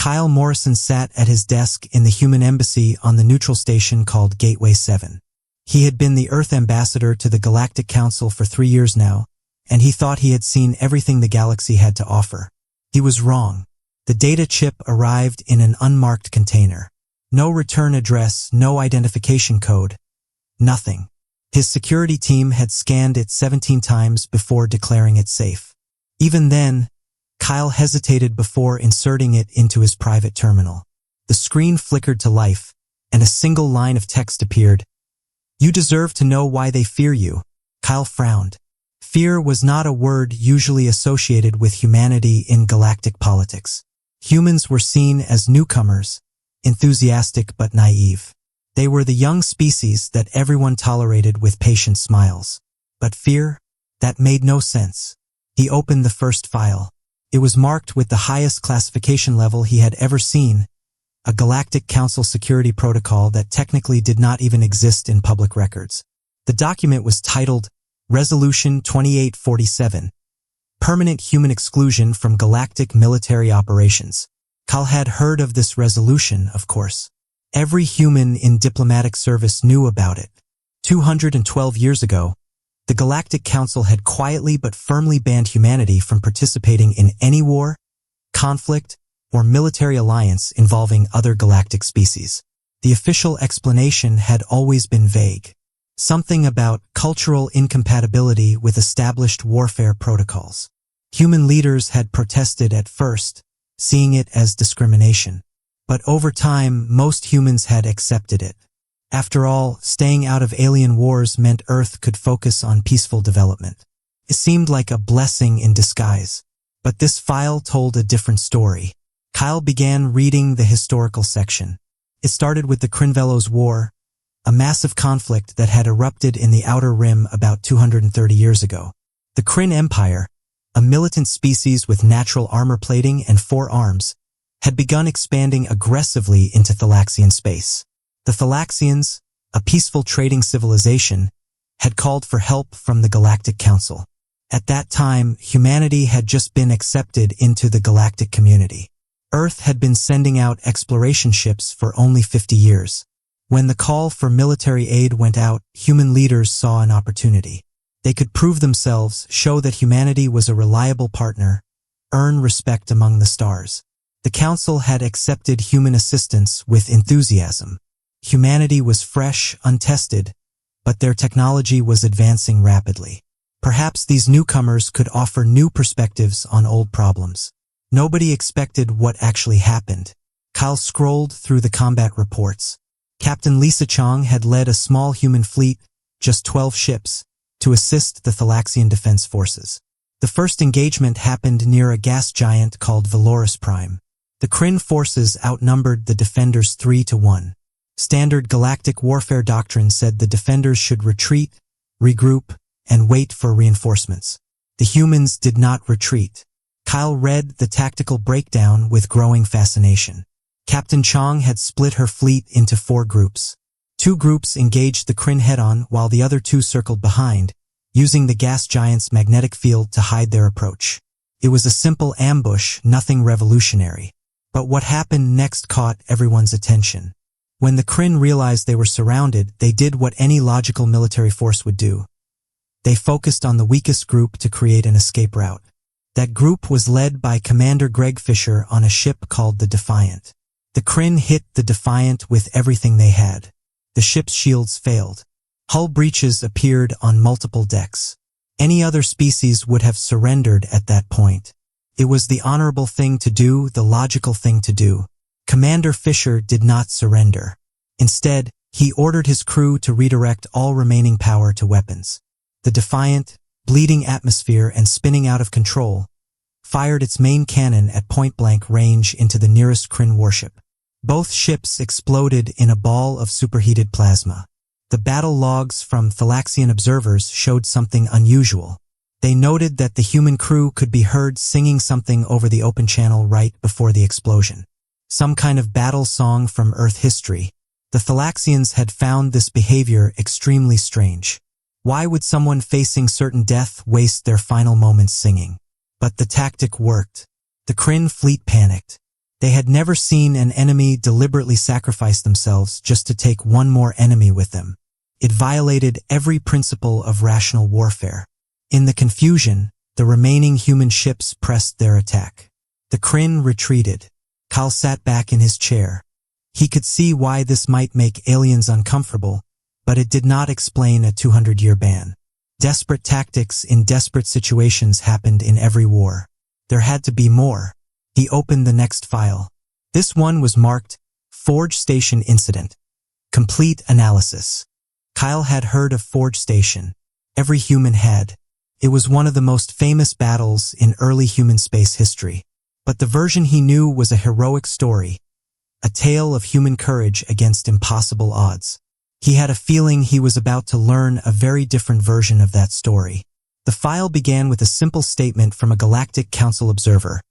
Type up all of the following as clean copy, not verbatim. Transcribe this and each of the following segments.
Kyle Morrison sat at his desk in the human embassy on the neutral station called Gateway 7. He had been the Earth ambassador to the Galactic Council for 3 years now, and he thought he had seen everything the galaxy had to offer. He was wrong. The data chip arrived in an unmarked container. No return address, no identification code. Nothing. His security team had scanned it 17 times before declaring it safe. Even then, Kyle hesitated before inserting it into his private terminal. The screen flickered to life, and a single line of text appeared. "You deserve to know why they fear you." Kyle frowned. Fear was not a word usually associated with humanity in galactic politics. Humans were seen as newcomers, enthusiastic but naive. They were the young species that everyone tolerated with patient smiles. But fear? That made no sense. He opened the first file. It was marked with the highest classification level he had ever seen, a Galactic Council security protocol that technically did not even exist in public records. The document was titled Resolution 2847, Permanent Human Exclusion from Galactic Military Operations. Kyle had heard of this resolution, of course. Every human in diplomatic service knew about it. 212 years ago, the Galactic Council had quietly but firmly banned humanity from participating in any war, conflict, or military alliance involving other galactic species. The official explanation had always been vague. Something about cultural incompatibility with established warfare protocols. Human leaders had protested at first, seeing it as discrimination. But over time, most humans had accepted it. After all, staying out of alien wars meant Earth could focus on peaceful development. It seemed like a blessing in disguise. But this file told a different story. Kyle began reading the historical section. It started with the Crinvelos War, a massive conflict that had erupted in the Outer Rim about 230 years ago. The Crin Empire, a militant species with natural armor plating and 4 arms, had begun expanding aggressively into Thalaxian space. The Thalaxians, a peaceful trading civilization, had called for help from the Galactic Council. At that time, humanity had just been accepted into the galactic community. Earth had been sending out exploration ships for only 50 years. When the call for military aid went out, human leaders saw an opportunity. They could prove themselves, show that humanity was a reliable partner, earn respect among the stars. The Council had accepted human assistance with enthusiasm. Humanity was fresh, untested, but their technology was advancing rapidly. Perhaps these newcomers could offer new perspectives on old problems. Nobody expected what actually happened. Kyle scrolled through the combat reports. Captain Lisa Chong had led a small human fleet, just 12 ships, to assist the Thalaxian defense forces. The first engagement happened near a gas giant called Valoris Prime. The Crin forces outnumbered the defenders 3-1. Standard galactic warfare doctrine said the defenders should retreat, regroup, and wait for reinforcements. The humans did not retreat. Kyle read the tactical breakdown with growing fascination. Captain Chong had split her fleet into 4 groups. 2 groups engaged the Crin head-on while the other 2 circled behind, using the gas giant's magnetic field to hide their approach. It was a simple ambush, nothing revolutionary. But what happened next caught everyone's attention. When the Crin realized they were surrounded, they did what any logical military force would do. They focused on the weakest group to create an escape route. That group was led by Commander Greg Fisher on a ship called the Defiant. The Crin hit the Defiant with everything they had. The ship's shields failed. Hull breaches appeared on multiple decks. Any other species would have surrendered at that point. It was the honorable thing to do, the logical thing to do. Commander Fisher did not surrender. Instead, he ordered his crew to redirect all remaining power to weapons. The Defiant, bleeding atmosphere and spinning out of control, fired its main cannon at point-blank range into the nearest Crin warship. Both ships exploded in a ball of superheated plasma. The battle logs from Thalaxian observers showed something unusual. They noted that the human crew could be heard singing something over the open channel right before the explosion. Some kind of battle song from Earth history. The Thalaxians had found this behavior extremely strange. Why would someone facing certain death waste their final moments singing? But the tactic worked. The Crin fleet panicked. They had never seen an enemy deliberately sacrifice themselves just to take one more enemy with them. It violated every principle of rational warfare. In the confusion, the remaining human ships pressed their attack. The Kryn retreated. Kyle sat back in his chair. He could see why this might make aliens uncomfortable, but it did not explain a 200-year ban. Desperate tactics in desperate situations happened in every war. There had to be more. He opened the next file. This one was marked, Forge Station Incident. Complete analysis. Kyle had heard of Forge Station. Every human had. It was one of the most famous battles in early human space history. But the version he knew was a heroic story, a tale of human courage against impossible odds. He had a feeling he was about to learn a very different version of that story. The file began with a simple statement from a Galactic Council observer.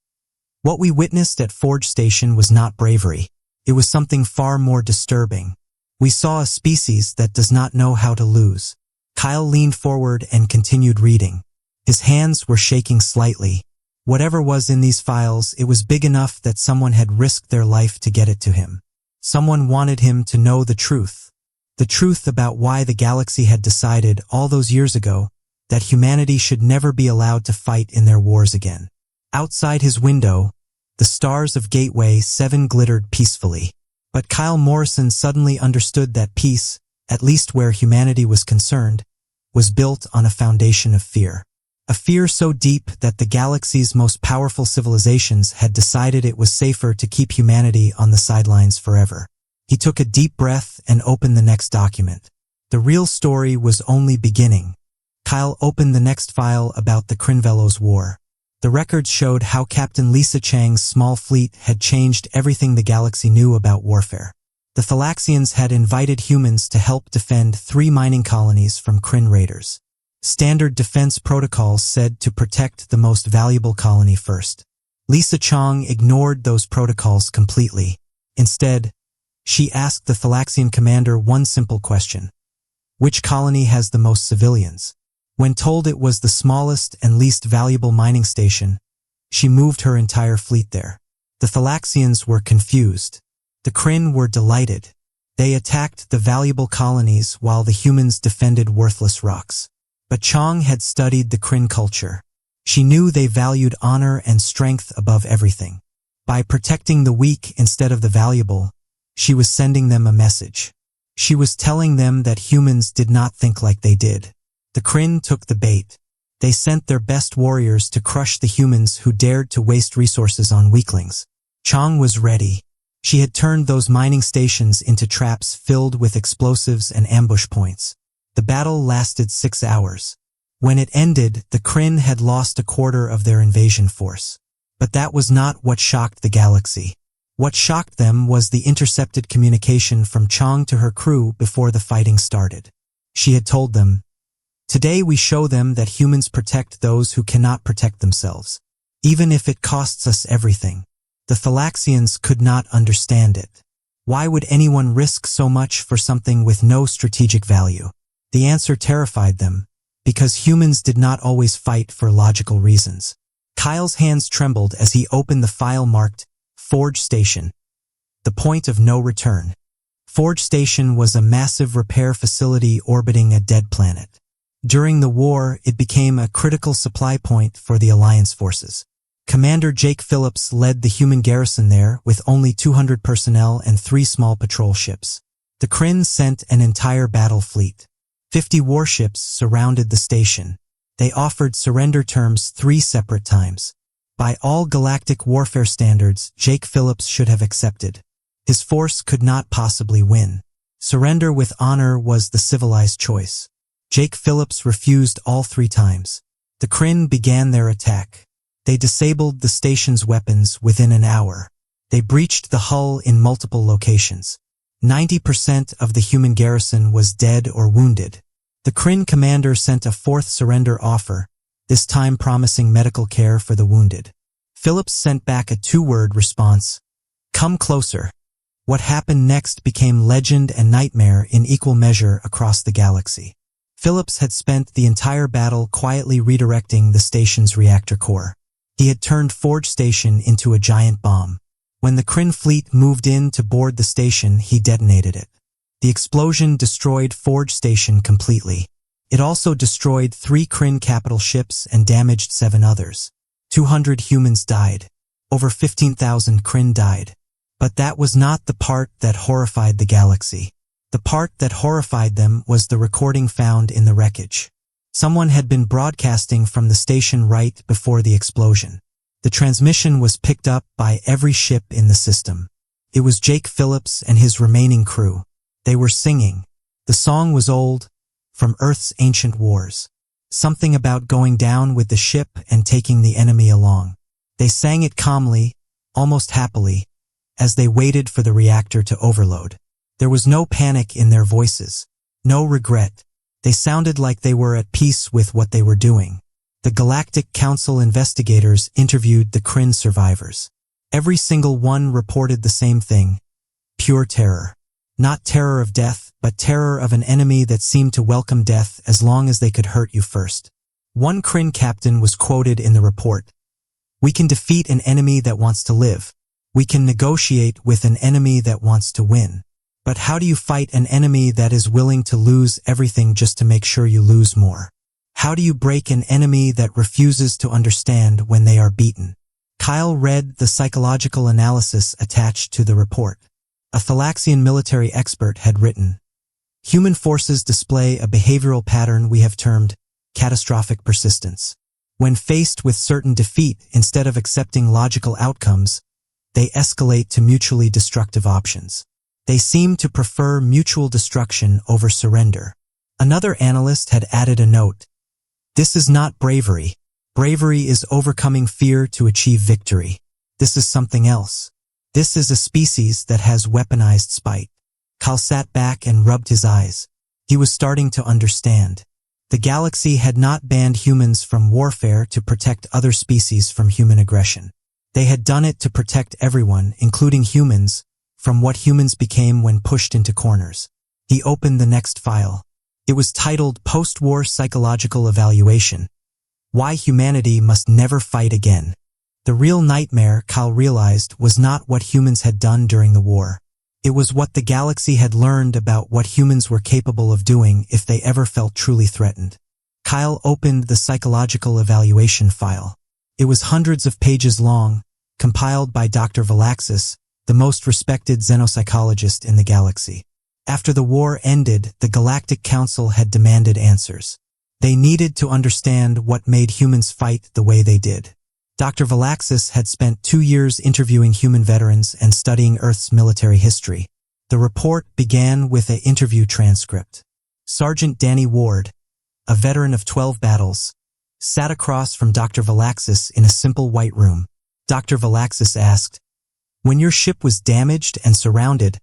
What we witnessed at Forge Station was not bravery. It was something far more disturbing. We saw a species that does not know how to lose. Kyle leaned forward and continued reading. His hands were shaking slightly. Whatever was in these files, it was big enough that someone had risked their life to get it to him. Someone wanted him to know the truth. The truth about why the galaxy had decided all those years ago that humanity should never be allowed to fight in their wars again. Outside his window, the stars of Gateway 7 glittered peacefully. But Kyle Morrison suddenly understood that peace, at least where humanity was concerned, was built on a foundation of fear. A fear so deep that the galaxy's most powerful civilizations had decided it was safer to keep humanity on the sidelines forever. He took a deep breath and opened the next document. The real story was only beginning. Kyle opened the next file about the Krynvelos War. The records showed how Captain Lisa Chang's small fleet had changed everything the galaxy knew about warfare. The Thalaxians had invited humans to help defend 3 mining colonies from Kryn raiders. Standard defense protocols said to protect the most valuable colony first. Lisa Chang ignored those protocols completely. Instead, she asked the Thalaxian commander one simple question. Which colony has the most civilians? When told it was the smallest and least valuable mining station, she moved her entire fleet there. The Thalaxians were confused. The Kryn were delighted. They attacked the valuable colonies while the humans defended worthless rocks. But Chang had studied the Kryn culture. She knew they valued honor and strength above everything. By protecting the weak instead of the valuable, she was sending them a message. She was telling them that humans did not think like they did. The Kryn took the bait. They sent their best warriors to crush the humans who dared to waste resources on weaklings. Chang was ready. She had turned those mining stations into traps filled with explosives and ambush points. The battle lasted 6 hours. When it ended, the Kryn had lost a quarter of their invasion force. But that was not what shocked the galaxy. What shocked them was the intercepted communication from Chang to her crew before the fighting started. She had told them, "Today we show them that humans protect those who cannot protect themselves, even if it costs us everything." The Thalaxians could not understand it. Why would anyone risk so much for something with no strategic value? The answer terrified them, because humans did not always fight for logical reasons. Kyle's hands trembled as he opened the file marked Forge Station, the point of no return. Forge Station was a massive repair facility orbiting a dead planet. During the war, it became a critical supply point for the Alliance forces. Commander Jake Phillips led the human garrison there with only 200 personnel and 3 small patrol ships. The Kryn sent an entire battle fleet. 50 warships surrounded the station. They offered surrender terms 3 separate times. By all galactic warfare standards, Jake Phillips should have accepted. His force could not possibly win. Surrender with honor was the civilized choice. Jake Phillips refused all 3 times. The Kryn began their attack. They disabled the station's weapons within an hour. They breached the hull in multiple locations. 90% of the human garrison was dead or wounded. The Kryn commander sent a 4th surrender offer, this time promising medical care for the wounded. Phillips sent back a 2-word response, "Come closer." What happened next became legend and nightmare in equal measure across the galaxy. Phillips had spent the entire battle quietly redirecting the station's reactor core. He had turned Forge Station into a giant bomb. When the Kryn fleet moved in to board the station, he detonated it. The explosion destroyed Forge Station completely. It also destroyed 3 Kryn capital ships and damaged 7 others. 200 humans died. Over 15,000 Kryn died. But that was not the part that horrified the galaxy. The part that horrified them was the recording found in the wreckage. Someone had been broadcasting from the station right before the explosion. The transmission was picked up by every ship in the system. It was Jake Phillips and his remaining crew. They were singing. The song was old, from Earth's ancient wars. Something about going down with the ship and taking the enemy along. They sang it calmly, almost happily, as they waited for the reactor to overload. There was no panic in their voices, no regret. They sounded like they were at peace with what they were doing. The Galactic Council investigators interviewed the Kryn survivors. Every single one reported the same thing: pure terror. Not terror of death, but terror of an enemy that seemed to welcome death as long as they could hurt you first. One Kryn captain was quoted in the report: "We can defeat an enemy that wants to live. We can negotiate with an enemy that wants to win. But how do you fight an enemy that is willing to lose everything just to make sure you lose more? How do you break an enemy that refuses to understand when they are beaten?" Kyle read the psychological analysis attached to the report. A Thalaxian military expert had written, "Human forces display a behavioral pattern we have termed catastrophic persistence. When faced with certain defeat, instead of accepting logical outcomes, they escalate to mutually destructive options. They seem to prefer mutual destruction over surrender." Another analyst had added a note: "This is not bravery. Bravery is overcoming fear to achieve victory. This is something else. This is a species that has weaponized spite." Kyle sat back and rubbed his eyes. He was starting to understand. The galaxy had not banned humans from warfare to protect other species from human aggression. They had done it to protect everyone, including humans, from what humans became when pushed into corners. He opened the next file. It was titled Post-War Psychological Evaluation: Why Humanity Must Never Fight Again. The real nightmare, Kyle realized, was not what humans had done during the war. It was what the galaxy had learned about what humans were capable of doing if they ever felt truly threatened. Kyle opened the psychological evaluation file. It was hundreds of pages long, compiled by Dr. Valaxis, the most respected xenopsychologist in the galaxy. After the war ended, the Galactic Council had demanded answers. They needed to understand what made humans fight the way they did. Dr. Valaxis had spent 2 years interviewing human veterans and studying Earth's military history. The report began with an interview transcript. Sergeant Danny Ward, a veteran of 12 battles, sat across from Dr. Valaxis in a simple white room. Dr. Valaxis asked, "When your ship was damaged and surrounded,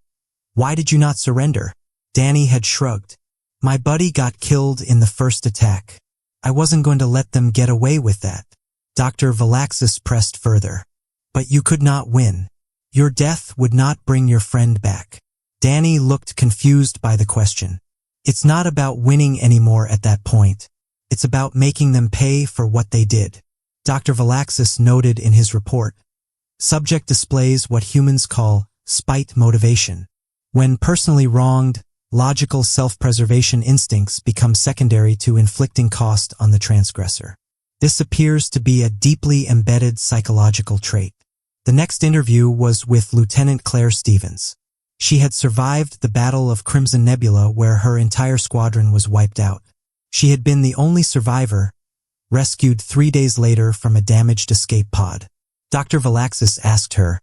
why did you not surrender?" Danny had shrugged. "My buddy got killed in the first attack. I wasn't going to let them get away with that." Dr. Valaxis pressed further. "But you could not win. Your death would not bring your friend back." Danny looked confused by the question. "It's not about winning anymore at that point. It's about making them pay for what they did." Dr. Valaxis noted in his report, "Subject displays what humans call spite motivation. When personally wronged, logical self-preservation instincts become secondary to inflicting cost on the transgressor. This appears to be a deeply embedded psychological trait." The next interview was with Lieutenant Claire Stevens. She had survived the Battle of Crimson Nebula, where her entire squadron was wiped out. She had been the only survivor, rescued 3 days later from a damaged escape pod. Dr. Valaxis asked her,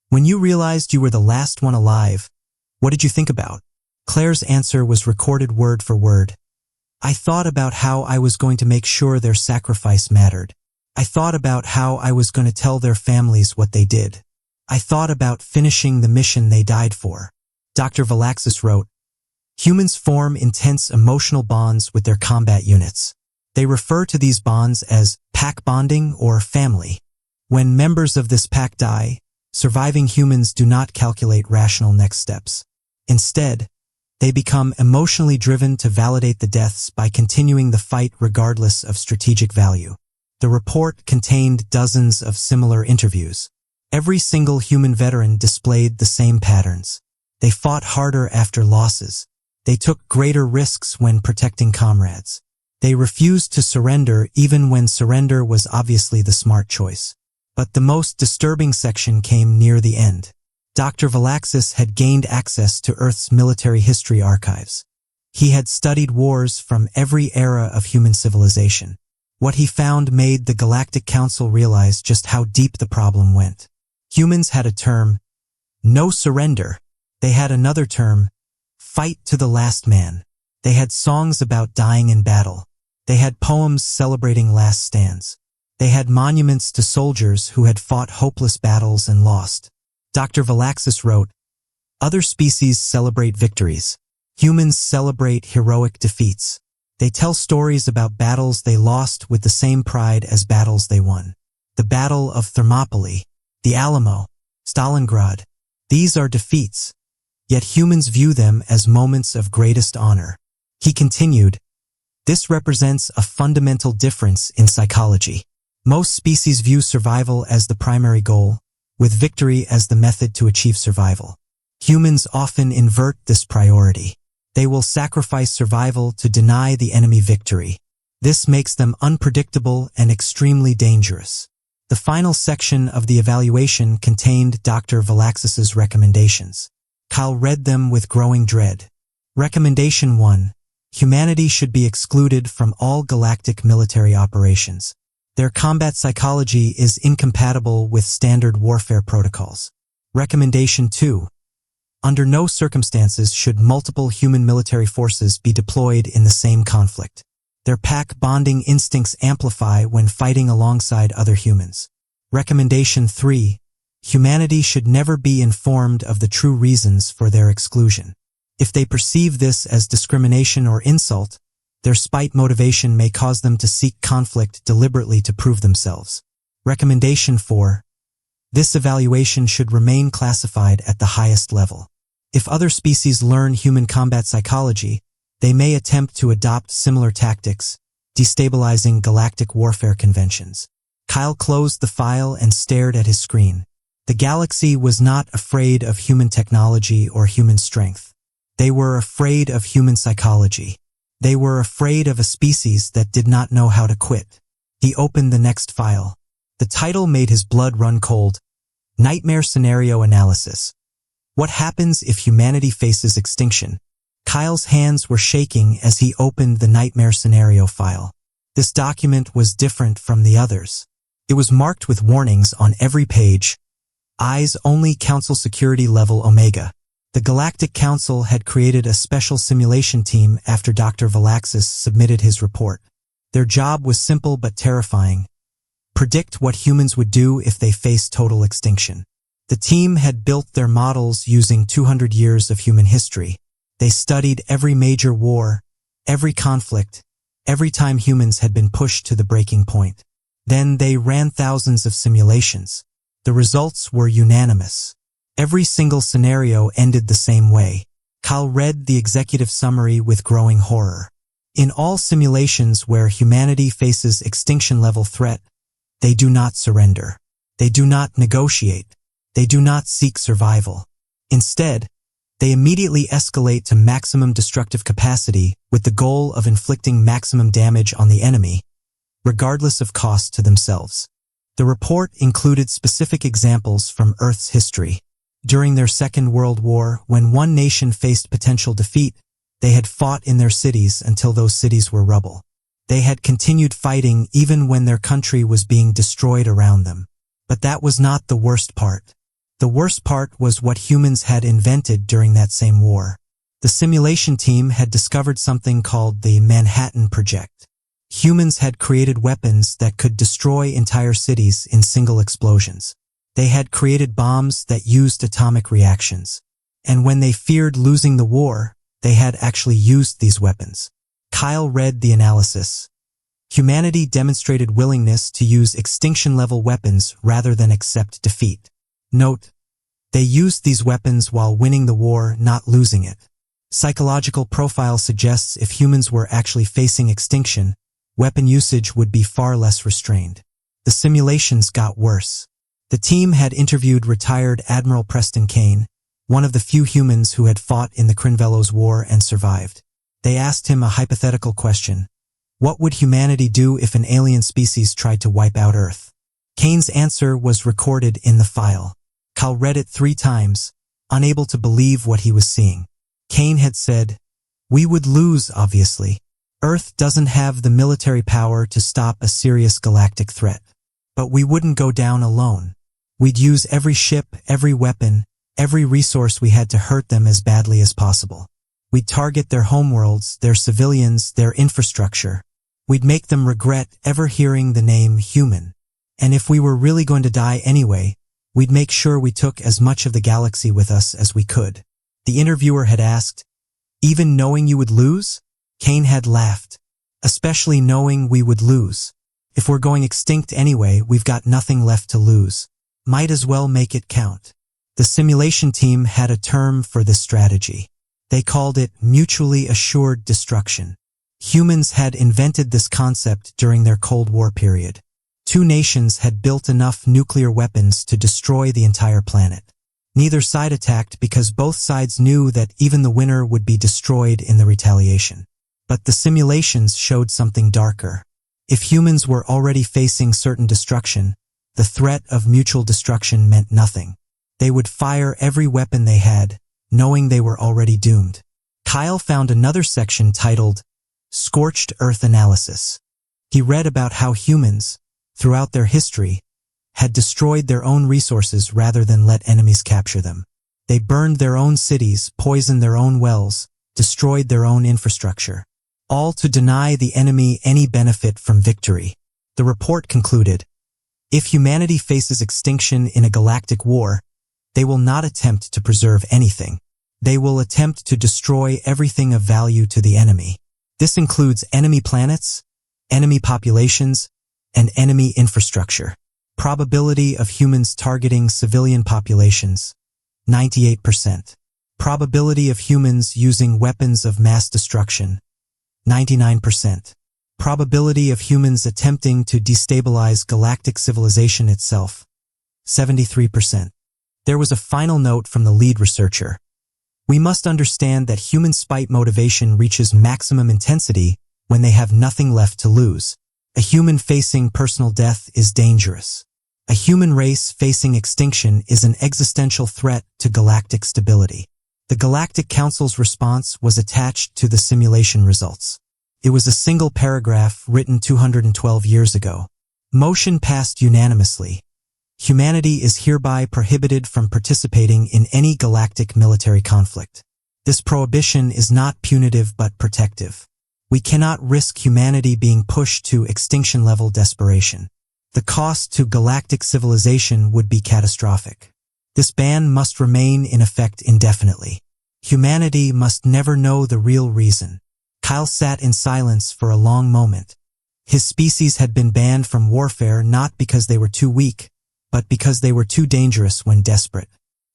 "When you realized you were the last one alive, what did you think about?" Claire's answer was recorded word for word. "I thought about how I was going to make sure their sacrifice mattered. I thought about how I was going to tell their families what they did. I thought about finishing the mission they died for." Dr. Valaxis wrote, "Humans form intense emotional bonds with their combat units. They refer to these bonds as pack bonding or family. When members of this pack die, surviving humans do not calculate rational next steps. Instead, they become emotionally driven to validate the deaths by continuing the fight regardless of strategic value." The report contained dozens of similar interviews. Every single human veteran displayed the same patterns. They fought harder after losses. They took greater risks when protecting comrades. They refused to surrender even when surrender was obviously the smart choice. But the most disturbing section came near the end. Dr. Valaxis had gained access to Earth's military history archives. He had studied wars from every era of human civilization. What he found made the Galactic Council realize just how deep the problem went. Humans had a term, no surrender. They had another term, fight to the last man. They had songs about dying in battle. They had poems celebrating last stands. They had monuments to soldiers who had fought hopeless battles and lost. Dr. Valaxis wrote, other species celebrate victories. Humans celebrate heroic defeats. They tell stories about battles they lost with the same pride as battles they won. The Battle of Thermopylae, the Alamo, Stalingrad. These are defeats, yet humans view them as moments of greatest honor. He continued, this represents a fundamental difference in psychology. Most species view survival as the primary goal, with victory as the method to achieve survival. Humans often invert this priority. They will sacrifice survival to deny the enemy victory. This makes them unpredictable and extremely dangerous. The final section of the evaluation contained Dr. Valaxis's recommendations. Kyle read them with growing dread. Recommendation 1. Humanity should be excluded from all galactic military operations. Their combat psychology is incompatible with standard warfare protocols. Recommendation 2. Under no circumstances should multiple human military forces be deployed in the same conflict. Their pack bonding instincts amplify when fighting alongside other humans. Recommendation 3. Humanity should never be informed of the true reasons for their exclusion. If they perceive this as discrimination or insult, their spite motivation may cause them to seek conflict deliberately to prove themselves. Recommendation 4. This evaluation should remain classified at the highest level. If other species learn human combat psychology, they may attempt to adopt similar tactics, destabilizing galactic warfare conventions. Kyle closed the file and stared at his screen. The galaxy was not afraid of human technology or human strength. They were afraid of human psychology. They were afraid of a species that did not know how to quit. He opened the next file. The title made his blood run cold. Nightmare Scenario Analysis. What happens if humanity faces extinction? Kyle's hands were shaking as he opened the Nightmare Scenario file. This document was different from the others. It was marked with warnings on every page. Eyes only, Council Security Level Omega. The Galactic Council had created a special simulation team after Dr. Valaxis submitted his report. Their job was simple but terrifying. Predict what humans would do if they faced total extinction. The team had built their models using 200 years of human history. They studied every major war, every conflict, every time humans had been pushed to the breaking point. Then they ran thousands of simulations. The results were unanimous. Every single scenario ended the same way. Kyle read the executive summary with growing horror. In all simulations where humanity faces extinction-level threat, they do not surrender. They do not negotiate. They do not seek survival. Instead, they immediately escalate to maximum destructive capacity with the goal of inflicting maximum damage on the enemy, regardless of cost to themselves. The report included specific examples from Earth's history. During their Second World War, when one nation faced potential defeat, they had fought in their cities until those cities were rubble. They had continued fighting even when their country was being destroyed around them. But that was not the worst part. The worst part was what humans had invented during that same war. The simulation team had discovered something called the Manhattan Project. Humans had created weapons that could destroy entire cities in single explosions. They had created bombs that used atomic reactions. And when they feared losing the war, they had actually used these weapons. Kyle read the analysis. Humanity demonstrated willingness to use extinction-level weapons rather than accept defeat. Note, they used these weapons while winning the war, not losing it. Psychological profile suggests if humans were actually facing extinction, weapon usage would be far less restrained. The simulations got worse. The team had interviewed retired Admiral Preston Kane, one of the few humans who had fought in the Crinvelos War and survived. They asked him a hypothetical question. What would humanity do if an alien species tried to wipe out Earth? Kane's answer was recorded in the file. Kyle read it 3 times, unable to believe what he was seeing. Kane had said, "We would lose, obviously. Earth doesn't have the military power to stop a serious galactic threat. But we wouldn't go down alone. We'd use every ship, every weapon, every resource we had to hurt them as badly as possible. We'd target their homeworlds, their civilians, their infrastructure. We'd make them regret ever hearing the name human. And if we were really going to die anyway, we'd make sure we took as much of the galaxy with us as we could." The interviewer had asked, "Even knowing you would lose?" Kane had laughed. "Especially knowing we would lose. If we're going extinct anyway, we've got nothing left to lose. Might as well make it count." The simulation team had a term for this strategy. They called it mutually assured destruction. Humans had invented this concept during their Cold War period. 2 nations had built enough nuclear weapons to destroy the entire planet. Neither side attacked because both sides knew that even the winner would be destroyed in the retaliation. But the simulations showed something darker. If humans were already facing certain destruction, the threat of mutual destruction meant nothing. They would fire every weapon they had, knowing they were already doomed. Kyle found another section titled Scorched Earth Analysis. He read about how humans, throughout their history, had destroyed their own resources rather than let enemies capture them. They burned their own cities, poisoned their own wells, destroyed their own infrastructure, all to deny the enemy any benefit from victory. The report concluded, if humanity faces extinction in a galactic war, they will not attempt to preserve anything. They will attempt to destroy everything of value to the enemy. This includes enemy planets, enemy populations, and enemy infrastructure. Probability of humans targeting civilian populations, 98%. Probability of humans using weapons of mass destruction, 99%. Probability of humans attempting to destabilize galactic civilization itself, 73%. There was a final note from the lead researcher. We must understand that human spite motivation reaches maximum intensity when they have nothing left to lose. A human facing personal death is dangerous. A human race facing extinction is an existential threat to galactic stability. The Galactic Council's response was attached to the simulation results. It was a single paragraph written 212 years ago. Motion passed unanimously. Humanity is hereby prohibited from participating in any galactic military conflict. This prohibition is not punitive but protective. We cannot risk humanity being pushed to extinction-level desperation. The cost to galactic civilization would be catastrophic. This ban must remain in effect indefinitely. Humanity must never know the real reason. Kyle sat in silence for a long moment. His species had been banned from warfare not because they were too weak, but because they were too dangerous when desperate.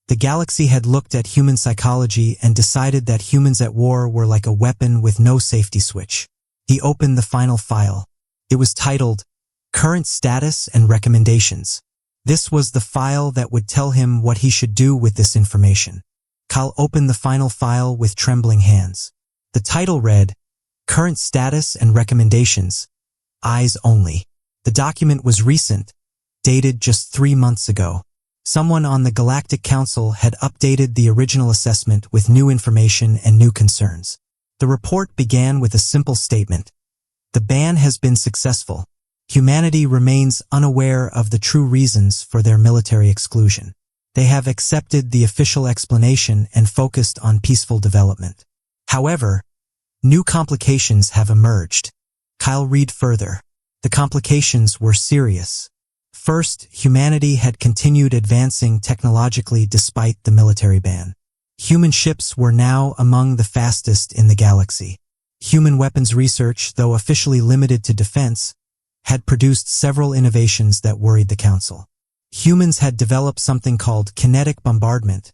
The galaxy had looked at human psychology and decided that humans at war were like a weapon with no safety switch. He opened the final file. It was titled, Current Status and Recommendations. This was the file that would tell him what he should do with this information. Kyle opened the final file with trembling hands. The title read, Current Status and Recommendations, Eyes Only. The document was recent, dated just 3 months ago. Someone on the Galactic Council had updated the original assessment with new information and new concerns. The report began with a simple statement. The ban has been successful. Humanity remains unaware of the true reasons for their military exclusion. They have accepted the official explanation and focused on peaceful development. However, new complications have emerged. Kyle read further. The complications were serious. First, humanity had continued advancing technologically despite the military ban. Human ships were now among the fastest in the galaxy. Human weapons research, though officially limited to defense, had produced several innovations that worried the Council. Humans had developed something called kinetic bombardment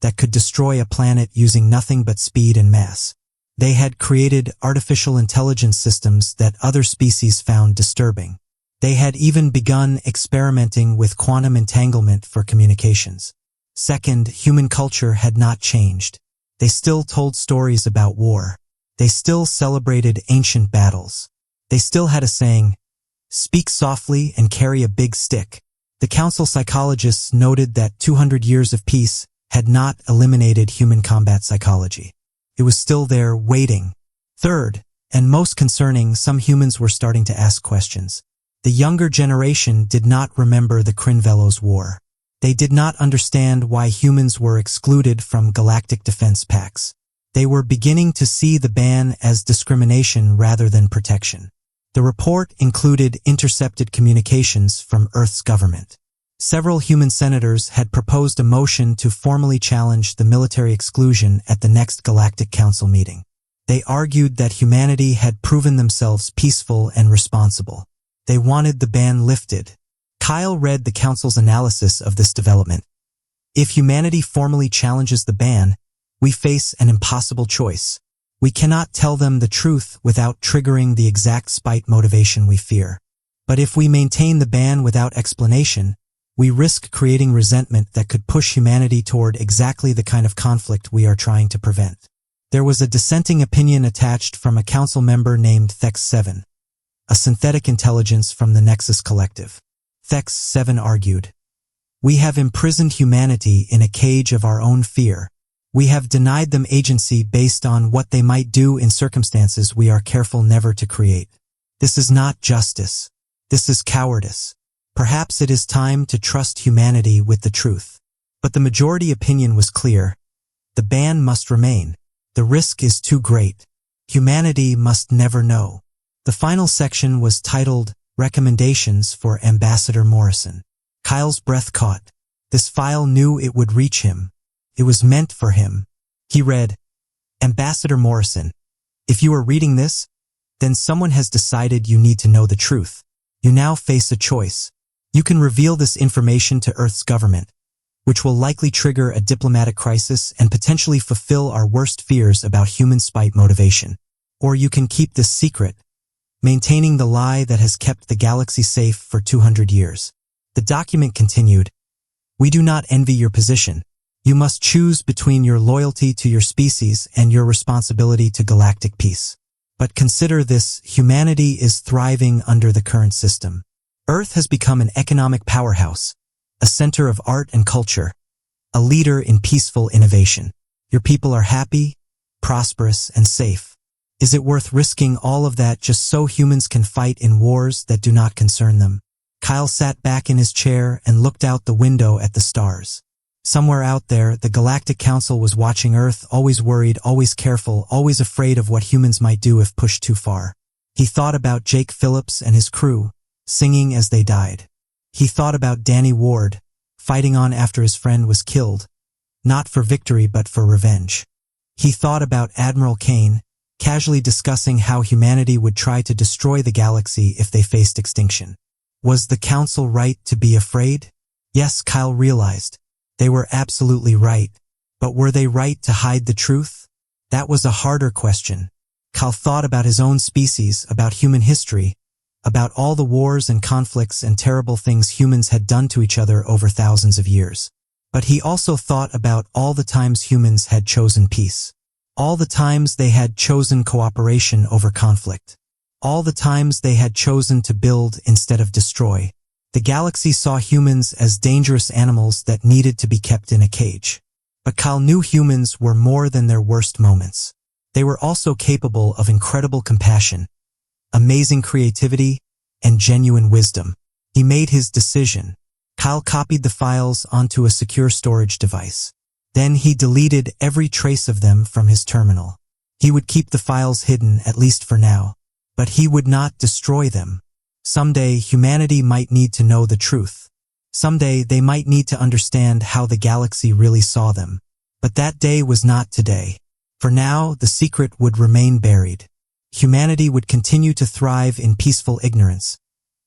that could destroy a planet using nothing but speed and mass. They had created artificial intelligence systems that other species found disturbing. They had even begun experimenting with quantum entanglement for communications. Second, human culture had not changed. They still told stories about war. They still celebrated ancient battles. They still had a saying, "Speak softly and carry a big stick." The council psychologists noted that 200 years of peace had not eliminated human combat psychology. It was still there, waiting. Third, and most concerning, some humans were starting to ask questions. The younger generation did not remember the Crinvelos War. They did not understand why humans were excluded from galactic defense pacts. They were beginning to see the ban as discrimination rather than protection. The report included intercepted communications from Earth's government. Several human senators had proposed a motion to formally challenge the military exclusion at the next Galactic Council meeting. They argued that humanity had proven themselves peaceful and responsible. They wanted the ban lifted. Kyle read the council's analysis of this development. If humanity formally challenges the ban, we face an impossible choice. We cannot tell them the truth without triggering the exact spite motivation we fear. But if we maintain the ban without explanation, we risk creating resentment that could push humanity toward exactly the kind of conflict we are trying to prevent. There was a dissenting opinion attached from a council member named Thex7, a synthetic intelligence from the Nexus Collective. Thex7 argued, "We have imprisoned humanity in a cage of our own fear. We have denied them agency based on what they might do in circumstances we are careful never to create. This is not justice. This is cowardice. Perhaps it is time to trust humanity with the truth." But the majority opinion was clear. The ban must remain. The risk is too great. Humanity must never know. The final section was titled, "Recommendations for Ambassador Morrison." Kyle's breath caught. This file knew it would reach him. It was meant for him. He read, "Ambassador Morrison, if you are reading this, then someone has decided you need to know the truth. You now face a choice. You can reveal this information to Earth's government, which will likely trigger a diplomatic crisis and potentially fulfill our worst fears about human spite motivation. Or you can keep this secret, maintaining the lie that has kept the galaxy safe for 200 years. The document continued, "We do not envy your position. You must choose between your loyalty to your species and your responsibility to galactic peace. But consider this, humanity is thriving under the current system. Earth has become an economic powerhouse, a center of art and culture, a leader in peaceful innovation. Your people are happy, prosperous, and safe. Is it worth risking all of that just so humans can fight in wars that do not concern them?" Kyle sat back in his chair and looked out the window at the stars. Somewhere out there, the Galactic Council was watching Earth, always worried, always careful, always afraid of what humans might do if pushed too far. He thought about Jake Phillips and his crew, singing as they died. He thought about Danny Ward, fighting on after his friend was killed, not for victory but for revenge. He thought about Admiral Kane, casually discussing how humanity would try to destroy the galaxy if they faced extinction. Was the Council right to be afraid? Yes, Kyle realized. They were absolutely right. But were they right to hide the truth? That was a harder question. Kyle thought about his own species, about human history, about all the wars and conflicts and terrible things humans had done to each other over thousands of years. But he also thought about all the times humans had chosen peace. All the times they had chosen cooperation over conflict. All the times they had chosen to build instead of destroy. The galaxy saw humans as dangerous animals that needed to be kept in a cage. But Kyle knew humans were more than their worst moments. They were also capable of incredible compassion, amazing creativity, and genuine wisdom. He made his decision. Kyle copied the files onto a secure storage device. Then he deleted every trace of them from his terminal. He would keep the files hidden, at least for now. But he would not destroy them. Someday, humanity might need to know the truth. Someday, they might need to understand how the galaxy really saw them. But that day was not today. For now, the secret would remain buried. Humanity would continue to thrive in peaceful ignorance,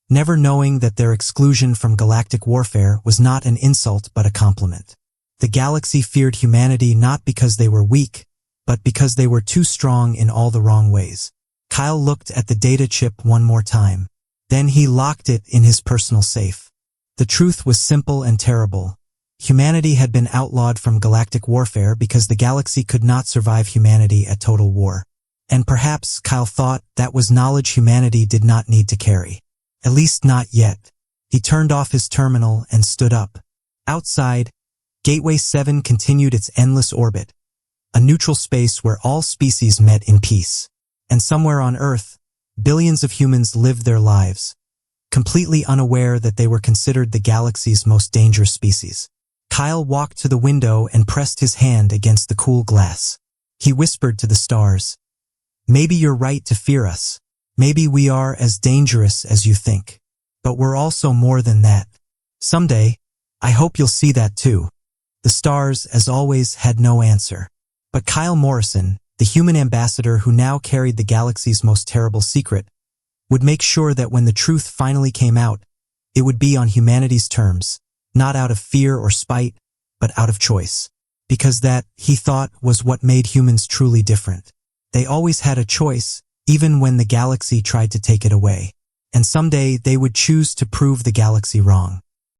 never knowing that their exclusion from galactic warfare was not an insult but a compliment. The galaxy feared humanity not because they were weak, but because they were too strong in all the wrong ways. Kyle looked at the data chip one more time. Then he locked it in his personal safe. The truth was simple and terrible. Humanity had been outlawed from galactic warfare because the galaxy could not survive humanity at total war. And perhaps Kyle thought that was knowledge humanity did not need to carry. At least not yet. He turned off his terminal and stood up. Outside, Gateway 7 continued its endless orbit, a neutral space where all species met in peace. And somewhere on Earth, billions of humans lived their lives, completely unaware that they were considered the galaxy's most dangerous species. Kyle walked to the window and pressed his hand against the cool glass. He whispered to the stars, "Maybe you're right to fear us. Maybe we are as dangerous as you think. But we're also more than that. Someday, I hope you'll see that too." The stars, as always, had no answer. But Kyle Morrison, the human ambassador who now carried the galaxy's most terrible secret, would make sure that when the truth finally came out, it would be on humanity's terms, not out of fear or spite, but out of choice. Because that, he thought, was what made humans truly different. They always had a choice, even when the galaxy tried to take it away. And someday they would choose to prove the galaxy wrong.